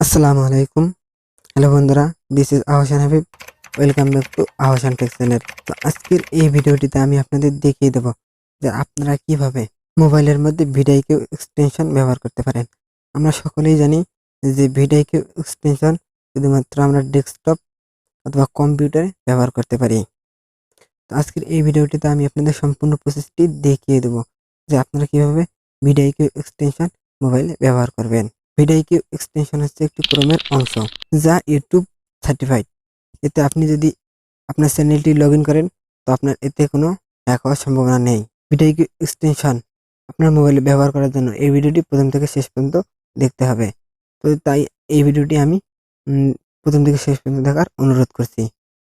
আসসালামু আলাইকুম। হ্যালো বন্ধুরা, this is Ahsan Habib. Welcome back to Ahsan take channel. তো আজকের এই ভিডিওটিতে আমি আপনাদের দেখিয়ে দেব যে আপনারা কিভাবে মোবাইলের মধ্যে ভিডিআইকিউ এক্সটেনশন ব্যবহার করতে পারেন। আমরা সকলেই জানি যে ভিডিআইকিউ এক্সটেনশন শুধুমাত্র আমরা ডেস্কটপ অথবা কম্পিউটারে ব্যবহার করতে পারি। তো আজকের এই ভিডিওটিতে আমি আপনাদের সম্পূর্ণ প্রসেসটি দেখিয়ে দেব যে আপনারা কিভাবে ভিডিআইকিউ এক্সটেনশন মোবাইলে ব্যবহার করবেন। VidIQ এক্সটেনশন হচ্ছে একটি ক্রোমের অংশ যা ইউটিউব সার্টিফাইড। এতে আপনি যদি আপনার চ্যানেলটি লগ ইন করেন তো আপনার এতে কোনো হ্যাক হওয়ার সম্ভাবনা নেই। VidIQ এক্সটেনশন আপনার মোবাইলে ব্যবহার করার জন্য এই ভিডিওটি প্রথম থেকে শেষ পর্যন্ত দেখতে হবে। তো তাই এই ভিডিওটি আমি প্রথম থেকে শেষ পর্যন্ত দেখার অনুরোধ করছি।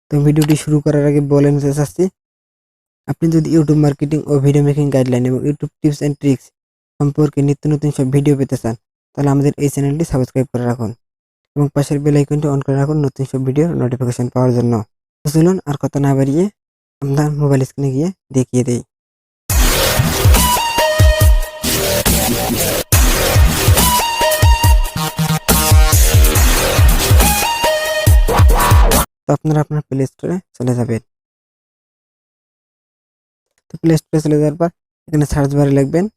তো ভিডিওটি শুরু করার আগে বলে নিতে চাচ্ছি, আপনি যদি ইউটিউব মার্কেটিং ও ভিডিও মেকিং গাইডলাইন এবং ইউটিউব টিপস অ্যান্ড ট্রিক্স সম্পর্কে নিত্য নতুন সব ভিডিও পেতে চান তাহলে আমাদের এই চ্যানেলটি সাবস্ক্রাইব করে রাখুন এবং পাশের বেল আইকনটি অন করে রাখুন নতুন সব ভিডিওর নোটিফিকেশন পাওয়ার জন্য। চলুন আর কথা না বাড়িয়ে আপনার মোবাইল স্ক্রিনে গিয়ে দেখিয়ে দেই। তো আপনারা আপনার প্লে স্টোরে চলে যাবেন। তো প্লে স্টোরে চলে যাওয়ার পর এখানে সার্চ বারে লিখবেন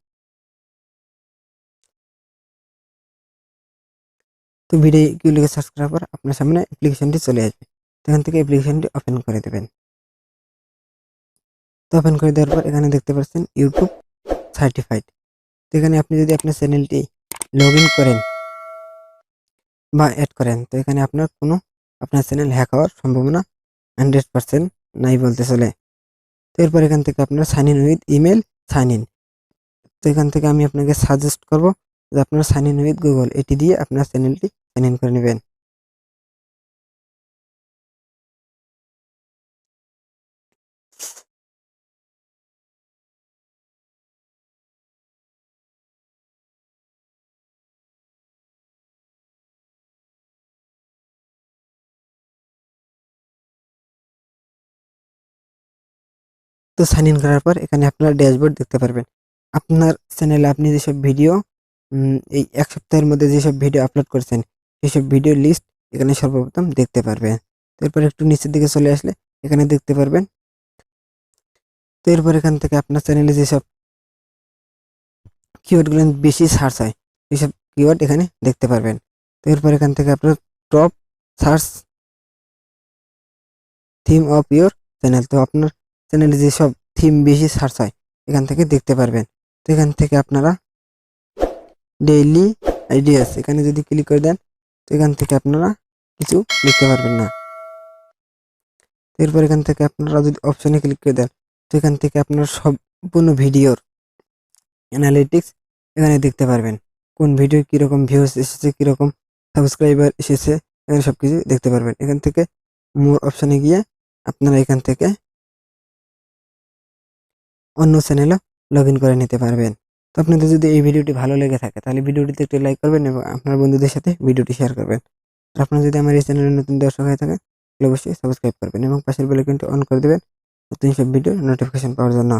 তো VidIQ লিখে সার্চ করার পর আপনার সামনে অ্যাপ্লিকেশনটি চলে আসবে। এখান থেকে অ্যাপ্লিকেশনটি ওপেন করে দেবেন। তো ওপেন করে দেওয়ার পর এখানে দেখতে পাচ্ছেন ইউটিউব সার্টিফাইড। তো এখানে আপনি যদি আপনার চ্যানেলটি লগ ইন করেন বা অ্যাড করেন তো এখানে আপনার চ্যানেল হ্যাক হওয়ার সম্ভাবনা 100% নাই বলতে চলে। তো এরপর এখান থেকে আপনার sign in with email sign in. তো এখান থেকে আমি আপনাকে সাজেস্ট করব যে আপনার সাইন ইন উইথ গুগল এটি দিয়ে আপনার চ্যানেলটি সাইন ইন করে নেবেন। তো সাইন ইন করার পর এখানে আপনার ড্যাশবোর্ড দেখতে পারবেন। আপনার চ্যানেলে আপনি যেসব ভিডিও এই এক সপ্তাহের মধ্যে যেসব ভিডিও আপলোড করেছেন সেসব ভিডিও লিস্ট এখানে সর্বপ্রথম দেখতে পারবেন। এরপর একটু নিচের দিকে চলে আসলে এখানে দেখতে পারবেন। তো এরপর এখান থেকে আপনার চ্যানেলে যেসব কিওয়ার্ডগুলো বেশি সার্চ হয় সেসব কিওয়ার্ড এখানে দেখতে পারবেন। তো এরপর এখান থেকে আপনার top search theme of your channel, তো আপনার চ্যানেলে যেসব থিম বেশি সার্চ হয় এখান থেকে দেখতে পারবেন। তো এখান থেকে আপনারা ডেইলি আইডিয়াস এখানে যদি ক্লিক করে দেন তো এখান থেকে আপনারা কিছু লিখতে পারবেন না। এরপর এখান থেকে আপনারা যদি অপশনে ক্লিক করে দেন তো এখান থেকে আপনার সম্পূর্ণ ভিডিওর অ্যানালিটিক্স এখানে দেখতে পারবেন। কোন ভিডিও কীরকম ভিউজ এসেছে, কীরকম সাবস্ক্রাইবার এসেছে, এখানে সব কিছু দেখতে পারবেন। এখান থেকে মোর অপশনে গিয়ে আপনারা এখান থেকে অন্য চ্যানেলও লগ ইন করে নিতে পারবেন। তো আপনাদের যদি এই ভিডিওটি ভালো লেগে থাকে তাহলে ভিডিওটিতে একটি লাইক করবেন এবং আপনার বন্ধুদের সাথে ভিডিওটি শেয়ার করবেন। আর আপনারা যদি আমার এই চ্যানেলের নতুন দর্শক হয়ে থাকেন তাহলে অবশ্যই সাবস্ক্রাইব করবেন এবং পাশের বেল আইকনটি অন করে দেবেন নতুন সব ভিডিওর নোটিফিকেশন পাওয়ার জন্য।